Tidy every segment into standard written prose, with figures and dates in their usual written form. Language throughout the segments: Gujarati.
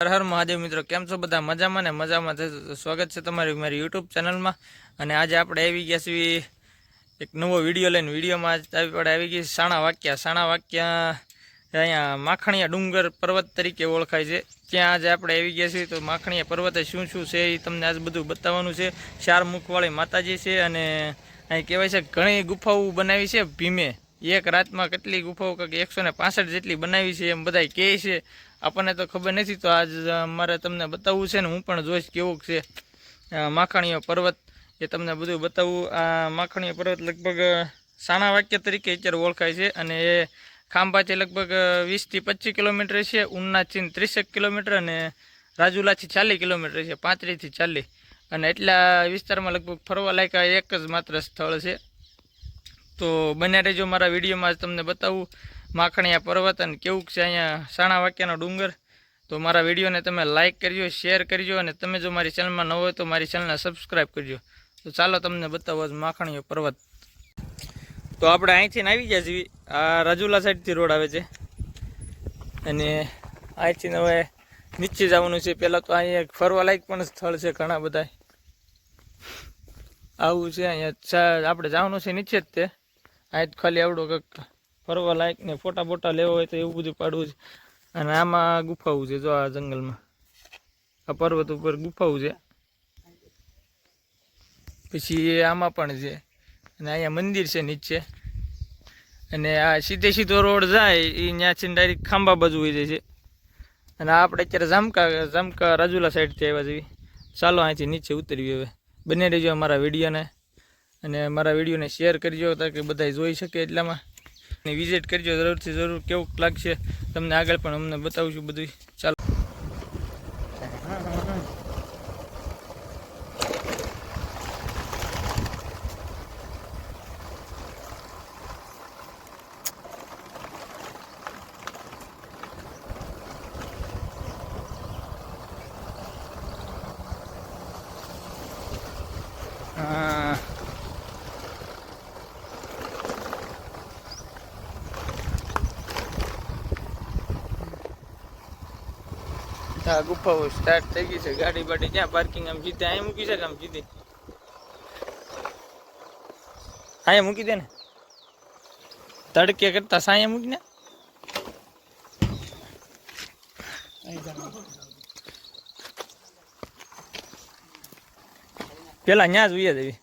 હર હર મહાદેવ મિત્રો, કેમ છો બધા? મજામાં ને? મજામાં સ્વાગત છે તમારી મારી યુટ્યુબ ચેનલમાં. અને આજે આપણે આવી ગયા છીએ એક નવો વિડીયો લઈને. વિડીયોમાં આપણે આવી ગઈ સાણા વાક્યા અહીંયા માખણીયા ડુંગર પર્વત તરીકે ઓળખાય છે. ત્યાં આજે આપણે આવી ગયા છીએ. તો માખણીયા પર્વતે શું શું છે એ તમને આજ બધું બતાવવાનું છે. 4 મુખવાળી માતાજી છે અને અહીં કહેવાય છે ઘણી ગુફાઓ બનાવી છે ભીમે. એક રાતમાં કેટલી ગુફાઓ કે 165 જેટલી બનાવી છે એમ બધા કહે છે. આપણને તો ખબર નથી, તો આજ મારે તમને બતાવવું છે ને હું પણ જોઈશ કેવું છે માખણીયો પર્વત. એ તમને બધું બતાવવું. આ માખણીયો પર્વત લગભગ સાણા વાક્ય તરીકે અત્યારે ઓળખાય છે અને એ ખાંભાથી લગભગ 20 થી 25 કિલોમીટર છે, ઉનાથી 30 કિલોમીટર અને રાજુલાથી 40 કિલોમીટર છે, 35 થી 40. અને એટલા વિસ્તારમાં લગભગ ફરવા લાયક એક જ માત્ર સ્થળ છે. તો બને રહેજો મારા વિડીયોમાં તમને બતાવું માખણીયા પર્વત અને કેવું છે અહીંયા સાણા વાક્યાનો ડુંગર. તો મારા વિડીયોને તમે લાઇક કરજો, શેર કરજો અને તમે જો મારી ચેનલમાં ન હોય તો મારી ચેનલને સબસ્ક્રાઈબ કરજો. તો ચાલો તમને બતાવો માખણીયો પર્વત. તો આપણે અહીંથી આવી ગયા છીએ. આ રાજુલા સાઈડથી રોડ આવે છે અને અહીંથી હવે નીચે જવાનું છે. પહેલાં તો અહીંયા ફરવા લાયક પણ સ્થળ છે ઘણા બધા. આવું છે અહીંયા આપણે જવાનું છે નીચે જ. તે અહીં ખાલી આવડો કંઈક ફરવા લાયક ને ફોટા બોટા લેવા હોય તો એવું બધું પાડવું છે. અને આમાં ગુફાવું છે. જો આ જંગલમાં આ પર્વત ઉપર ગુફાવું છે. પછી આમાં પણ છે અને અહીંયા મંદિર છે નીચે. અને આ સીધો રોડ જાય એ ત્યાંથી ડાયરેક્ટ ખાંભા બાજુ વહી જાય છે. અને આપણે અત્યારે જામકા રાજુલા સાઈડથી આવ્યા છીએ. ચાલો અહીંથી નીચે ઉતરીએ હવે. બને રહેજો અમારા વિડીયોને અને મારા વિડીયોને શેર કરજો તાકે બધા જોઈ શકે. એટલામાં વિઝિટ કરજો જરૂરથી જરૂર. કેવું લાગશે તમને આગળ પણ અમને બતાવશું બધું. ચાલો. હા, ગુફાઓ સ્ટાર્ટ થઈ ગઈ છે. ગાડી બાડી ક્યાં પાર્કિંગ આમ સીધે અહીંયા મૂકી છે કે આમ સીધી અહીંયા મૂકી દે ને. તડકે કરતા સાયા મૂકીને પેલા ન્યા જ ઉયા દેવી.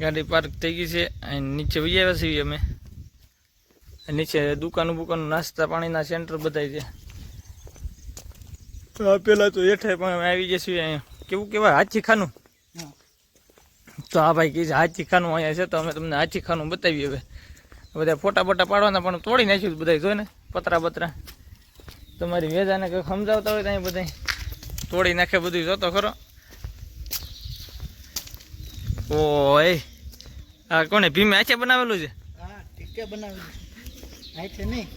ગાડી પાર્ક થઈ ગઈ છે. નીચે વહી આવ્યા છીએ અમે. નીચે દુકાનો નાસ્તા પાણીના સેન્ટર બધા છે. પેલા તો હેઠે પણ આવી ગયા છીએ. અહીંયા કેવું કહેવાય હાથી ખાનું. તો આ ભાઈ કહે છે હાથી ખાનું અહીંયા છે. તો અમે તમને હાથી ખાનું બતાવીએ. હવે બધા ફોટા બોટા પાડવાના પણ તોડી નાખ્યું બધા. જોઈ ને પતરા બતરા. તમારી વેજાને કંઈક સમજાવતા હોય તો અહીં બધા તોડી નાખે બધું. જોતો ખરો. ઓય આ કોને ભીમે આચે બનાવેલું છે? હા, ટીકે બનાવેલું છે. આચે નહીં,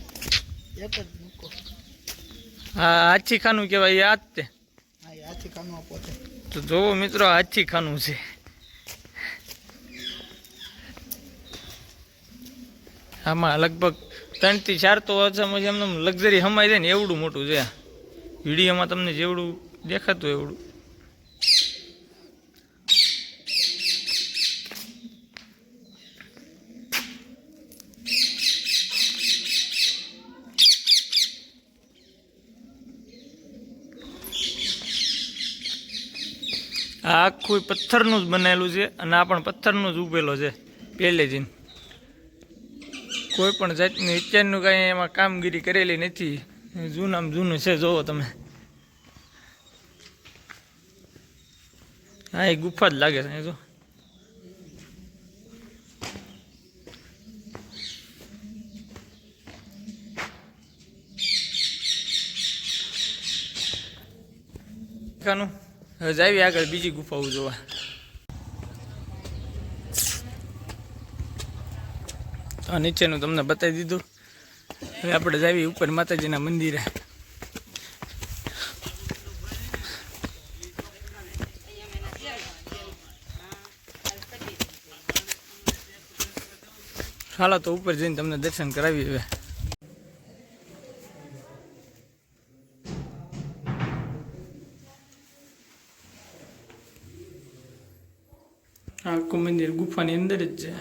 એક જ મૂકો. હા, હાથી ખાનું કહેવાય. આ જ તે. હા, એ હાથી ખાનું આપો છે. તો જોવો મિત્રો, હાથી ખાનું છે. આમાં લગભગ 3 થી 4 તો ઓછામાં એમને લક્ઝરી હમાઈ જાય ને એવડું મોટું છે. વિડીયોમાં તમને જેવડું દેખાતું એવડું. આ આખું પથ્થરનું જ બનેલું છે અને આ પણ પથ્થરનું જ ઉભેલો છે પહેલે જ. કોઈ પણ જાતની અત્યારનું કાંઈ એમાં કામગીરી કરેલી નથી. જૂનામાં જૂનું છે. જોવો તમે. હા, એ ગુફા જ લાગે છે. જો ખાનું. હવે જાવી આગળ બીજી ગુફાઓ જોવા. તો નીચેનું તમને બતાવી દીધું. હવે આપણે જાવી ઉપર માતાજીના મંદિરે. ચાલો તો ઉપર જઈને તમને દર્શન કરાવી હવે. આખું મંદિર ગુફાની અંદર જ છે.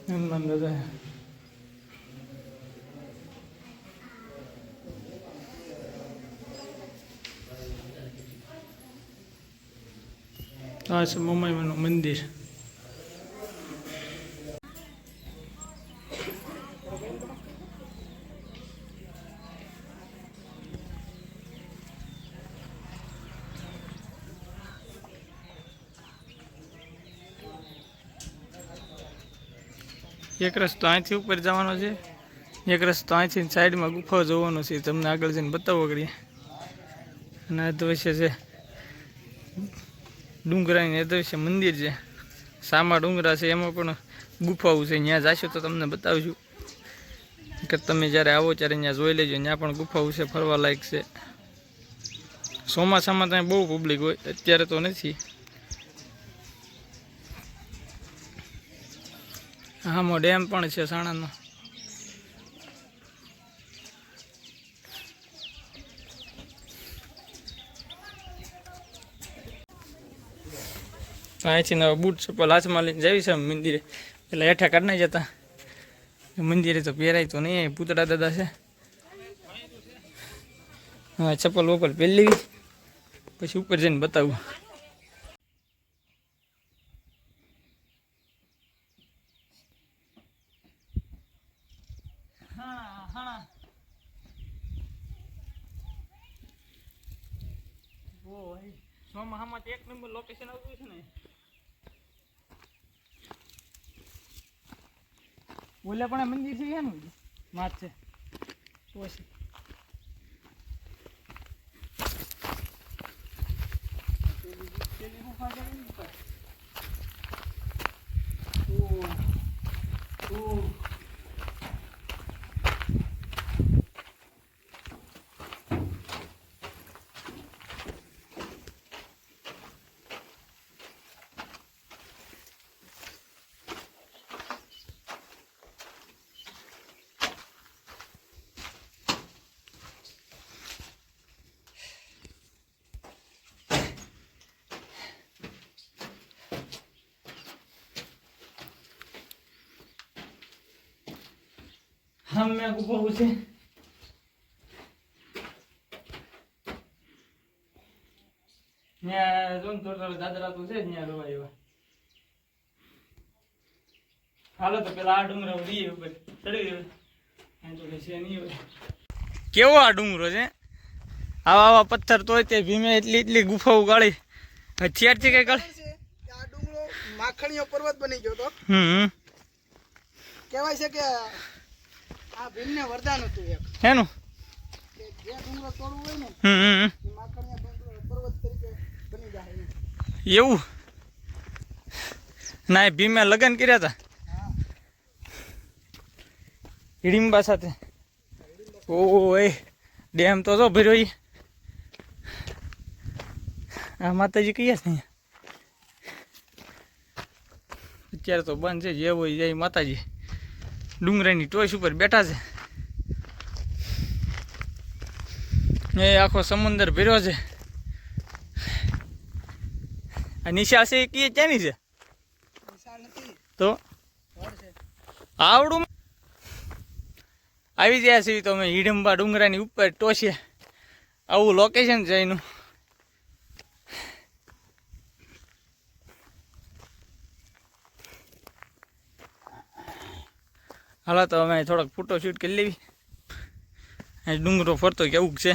હનુમાન દાદા આ છે મમાઈમાનું મંદિર. એક રસ્તો અહીંથી ઉપર જવાનો છે, એક રસ્તો અહીંથી સાઈડમાં ગુફાઓ જોવાનો છે. તમને આગળ જઈને બતાવો કરીએ. અને અદ્વૈશ્ય છે ડુંગરાની અદ્વૈશ્ય મંદિર છે. સામા ડુંગરા છે એમાં પણ ગુફાઓ છે. ત્યાં જાશો તો તમને બતાવશું કે તમે જ્યારે આવો ત્યારે ત્યાં જોઈ લેજો. ત્યાં પણ ગુફાઓ છે, ફરવા લાયક છે. ચોમાસામાં ત્યાં બહુ પબ્લિક હોય, અત્યારે તો નથી. હામો ડેમ પણ છે સાણાનો. અહીંથી નવા બૂટ ચપ્પલ હાથમાં લઈને જાવી છે મંદિરે. એટલે હેઠા કાઢ નહીં જતા. મંદિરે તો પહેરાય તો નહીં. પૂતળા દાદા છે. હા, ચપ્પલ વપ્પલ પહેરી લેવી, પછી ઉપર જઈને બતાવું. ચોમાસામાં એક નંબર લોકેશન આવતું છે ને. ઓલે પણ મંદિર છે એનું માથ છે. પછી હા મેં ગુફા છે. ત્યાં જો થોડા દાદરા તો છે જ ત્યાં રવા એવા. હાલો તો પેલા આ ડુંગરા ઉડીએ ઉપર ચડી ગયો. તો છે નહીં હોય. કેવો આ ડુંગરો છે. આવા આવા પથ્થર તોય તે ભીમે એટલી ગુફાઓ ગાળી હથિયારથી કઈ ગાળી. આ ડુંગરો માખણીયો પર્વત બની ગયો તો. કહેવાય છે કે આ ભીમને વરદાન હતું એક. હેનું કે જે ડુંગરો તોડવું હોય ને એ માખણીયા પર્વત તરીકે બની જાય. એવું ના, ભીમે લગ્ન કર્યા હતા હિડિંબા સાથે. ઓય ડેમ તો જો ભર્યો. ઈ આ માતાજી કહીએ છે અત્યારે તો બંધ છે. જે હોય જાય માતાજી ડુંગરાની ટોચ ઉપર બેઠા છે. એ આખો સમુદ્ર ભર્યો છે. આ નિશા છે કે ક્યાંની છે તો આવડું આવી ગયા છે. તો અમે હિડમ્બા ડુંગરાની ઉપર ટોચે આવું લોકેશન છે એનું. હાલો તો અમે થોડોક ફોટો શૂટ કરી લેવી. ડુંગરો ફરતો કેવું છે.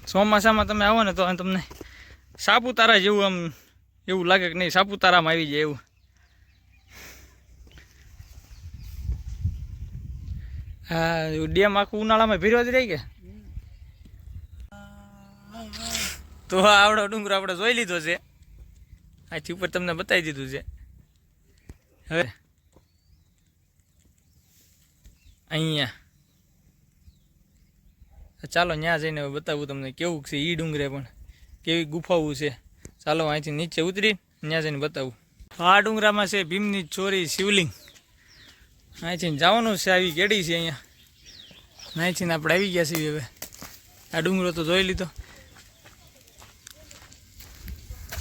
ચોમાસામાં તમે આવો ને તો તમને સાપુતારા જેવું આમ એવું લાગે કે નહીં સાપુતારામાં આવી જાય એવું. હા ડેમ આખું ઉનાળામાં ભીરવા જ રહી કે તો આવડો ડુંગરો આપણે જોઈ લીધો છે, આથી ઉપર તમને બતાવી દીધું છે. હવે અહીંયા ચાલો ત્યાં જઈને હવે બતાવું તમને કેવું છે એ ડુંગરે પણ કેવી ગુફાઓ છે. ચાલો અહીંથી નીચે ઉતરી ત્યાં જઈને બતાવું. આ ડુંગરામાં છે ભીમની ચોરી શિવલિંગ. અહીંથી જવાનું છે, આવી ગેડી છે અહીંયા. અહીંથી આપણે આવી ગયા છીએ. હવે આ ડુંગરો તો જોઈ લીધો.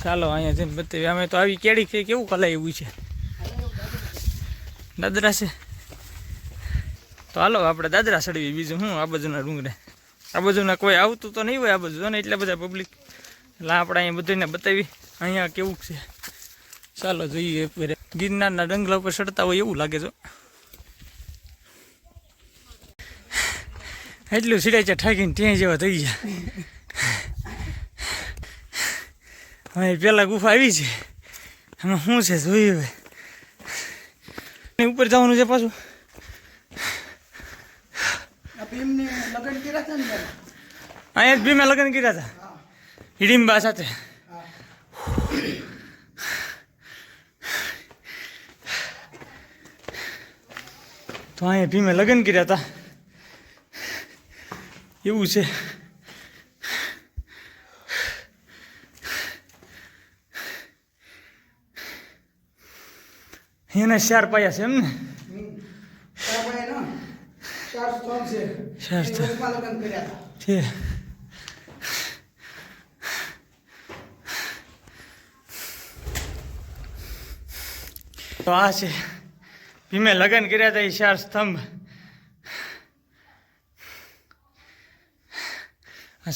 ચાલો અહીંયા જઈને બતાવી. અમે તો આવી કેડી છે, કેવું કલાય એવું છે, દાદરા છે. તો હાલો આપણે દાદરા ચડવી. બીજું હું આ બાજુના ડુંગરે, આ બાજુના કોઈ આવતું તો નહીં હોય આ બાજુ ને, એટલે બધા પબ્લિક. એટલે આપણે અહીંયા બધાને બતાવી અહીંયા કેવું છે. ચાલો જોઈએ. ગિરનારના ડંગલા ઉપર ચડતા હોય એવું લાગે છે. એટલું સીડાઈ છે ઠાકીને ત્યાં જેવા થઈ ગયા. હવે પેલા ગુફા આવી છે, આમાં શું છે જોઈએ. હવે ઉપર જવાનું છે પાછું. અહીંયા જ ભીમે લગ્ન કર્યા હતા હિડીમ્બા સાથે. તો અહીંયા ભીમે લગ્ન કર્યા હતા એવું છે. એના 4 પાયા છે એમ ને? 4 છે. તો આ છે ભીમે લગ્ન કર્યા હતા એ 4 સ્તંભ.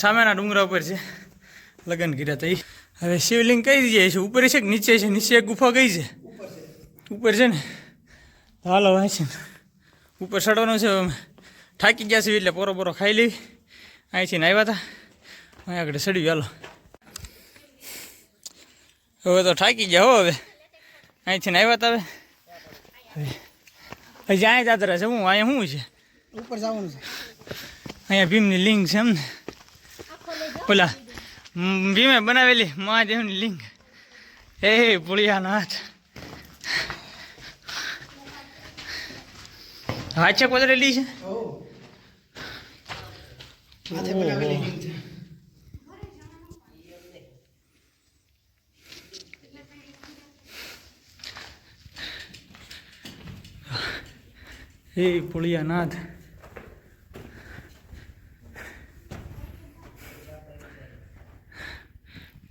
સામેના ડુંગરા ઉપર છે લગ્ન કર્યા હતા એ. હવે શિવલિંગ કઈ જાય છે? ઉપર છે કે નીચે છે? નીચે એક ગુફા કઈ છે? ઉપર છે ને. હાલો વાંચ છે ઉપર ચડવાનું છે. અમે થાકી ગયા છીએ એટલે પોરો ખાઈ લેવી. અહીંથી ને આવ્યા હતા, અહીં આગળ ચડવી. હાલો હવે તો થાકી ગયા હો. હવે અહીંથી ને આવ્યા હતા. હવે હજી અહીંયા દાદરા છે. હું અહીંયા શું છે? ઉપર જવાનું છે. અહીંયા ભીમની લિંગ છે એમ ને? ઓલા ભીમે બનાવેલી મહાદેવની લિંગ. એ પુળિયાનો હાથ હાથે કોતરેલી છે. એ પુળિયાનાથ.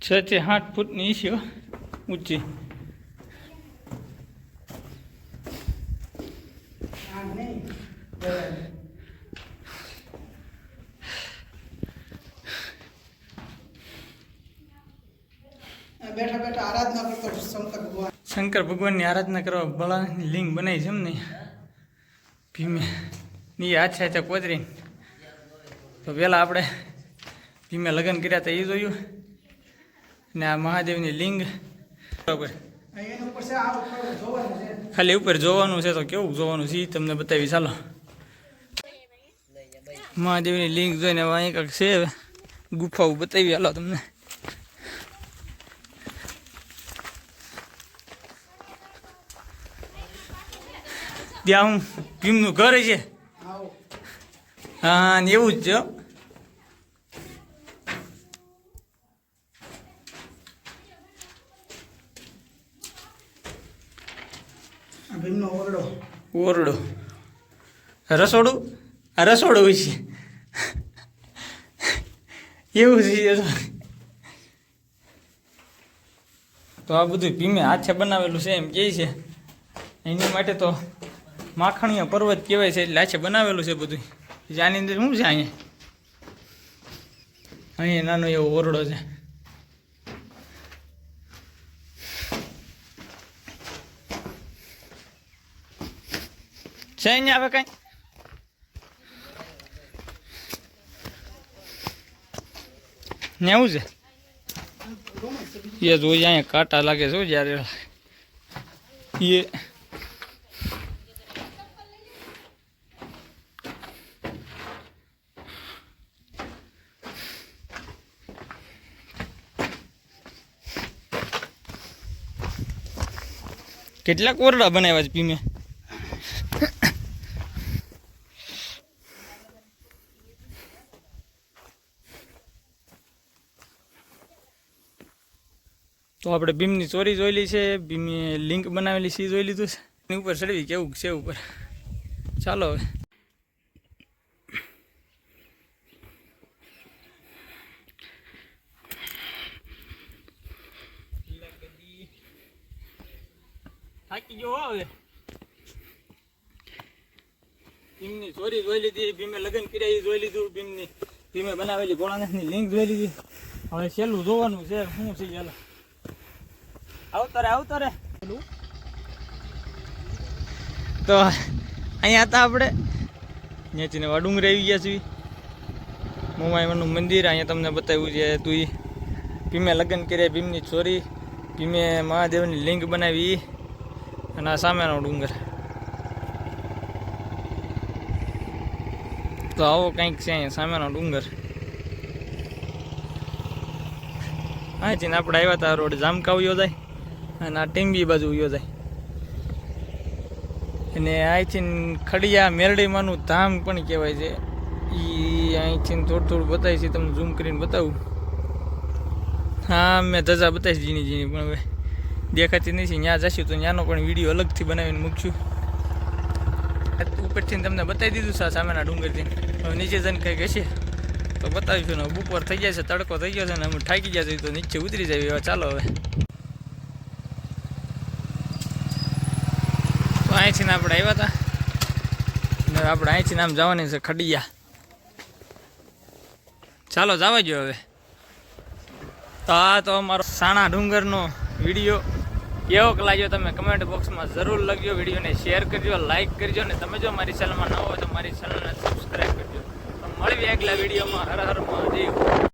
છે તે 8 ફૂટની છે ઊંચી. બેઠા બેઠા આરાધના કરતો શંકર ભગવાનની આરાધના કરવા બળાની લિંગ બનાવી છે એમ ને ભીમે. ની હાથે હાથે કોતરી. તો પહેલાં આપણે ભીમે લગ્ન કર્યા હતા એ જોયું, ને આ મહાદેવની લિંગ. બરાબર, ખાલી ઉપર જોવાનું છે. તો કેવું જોવાનું છે એ તમને બતાવી. ચાલો મહાદેવની લિંગ જોઈને હવે અહીં કંઈક છે. હવે ગુફાઓ બતાવી. હાલો તમને. ત્યાં હું ભીમનું ઘર છે. હા ને એવું જ છે. ભીમનો ઓરડો. ઓરડો, રસોડું. આ રસોડું છે એવું છે. તો આ બધું ભીમે હાથે બનાવેલું છે એમ કહે છે. એની માટે તો માખણીયો પર્વત કહેવાય છે, એટલે હાથે બનાવેલું છે બધું. આની અંદર શું છે? અહીંયા નાનો એવો ઓરડો છે. છે અહીંયા હવે કઈ? ને આવું છે એ જોઈ. અહીંયા કાંટા લાગે છે જ્યારે એ. કેટલાક ઓરડા બનાવ્યા છે ભીમે? તો આપણે ભીમની ચોરી જોયેલી છે, ભીમે લિંક બનાવેલી છે જોઈ લીધું છે. એની ઉપર ચડવી કેવું છે ઉપર. ચાલો હવે થાકી ગયો હવે. ભીમની ચોરી જોઈ લીધી, ભીમે લગ્ન કર્યા એ જોઈ લીધું, ભીમે બનાવેલી ભોળાનાથની લિંક જોઈ લીધી. હવે છેલ્લું જોવાનું છે શું છે. ચાલો આવતો રે. તો અહીંયા હતા આપણે, ત્યાંથી નવા ડુંગરે આવી ગયા છીએ. મોમાઈમાનું મંદિર અહીંયા તમને બતાવ્યું છે. તું ભીમે લગ્ન કર્યા, ભીમની ચોરી, ભીમે મહાદેવની લિંક બનાવી, અને આ સામેનો ડુંગર. તો આવો કંઈક છે અહીંયા સામેનો ડુંગર. અહીંથી આપણે આવ્યા હતા રોડ જામકાવ યોજાય અને આ ટીંબી બાજુ યોજાય. અને અહીંથી ખડિયા મેરડીમાંનું ધામ પણ કહેવાય છે. એ અહીંથી થોડું બતાવી છે, તમને ઝૂમ કરીને બતાવું. હા મેં ધજા બતાવીશ ઝીણી, પણ હવે દેખાતી નથી. ત્યાં જશું તો ત્યાંનો પણ વિડીયો અલગથી બનાવીને મૂકશું. ઉપરથી તમને બતાવી દીધું છે સામેના ડુંગરથી. હવે નીચે જઈને કંઈક હશે તો બતાવીશું. ને બપોર થઈ જાય છે, તડકો થઈ ગયો છે ને અમે થાકી ગયા છીએ, તો નીચે ઉતરી જાય. હવે ચાલો હવે તો અહીંથી આપણે આવ્યા હતા ને આપણે અહીંથી આમ જવાની છે ખડિયા. ચાલો જવા જો હવે. તો આ તો અમારો સાણા ડુંગરનો વિડીયો કેવોક લાગ્યો તમે કમેન્ટ બોક્સમાં જરૂર લખજો. વિડીયોને શેર કરજો, લાઇક કરજો, અને તમે જો મારી ચેનલમાં ન હોય તો મારી ચેનલને સબસ્ક્રાઈબ કરજો. તો મળીએ આગલા વિડીયોમાં. હર હર મહાદેવ.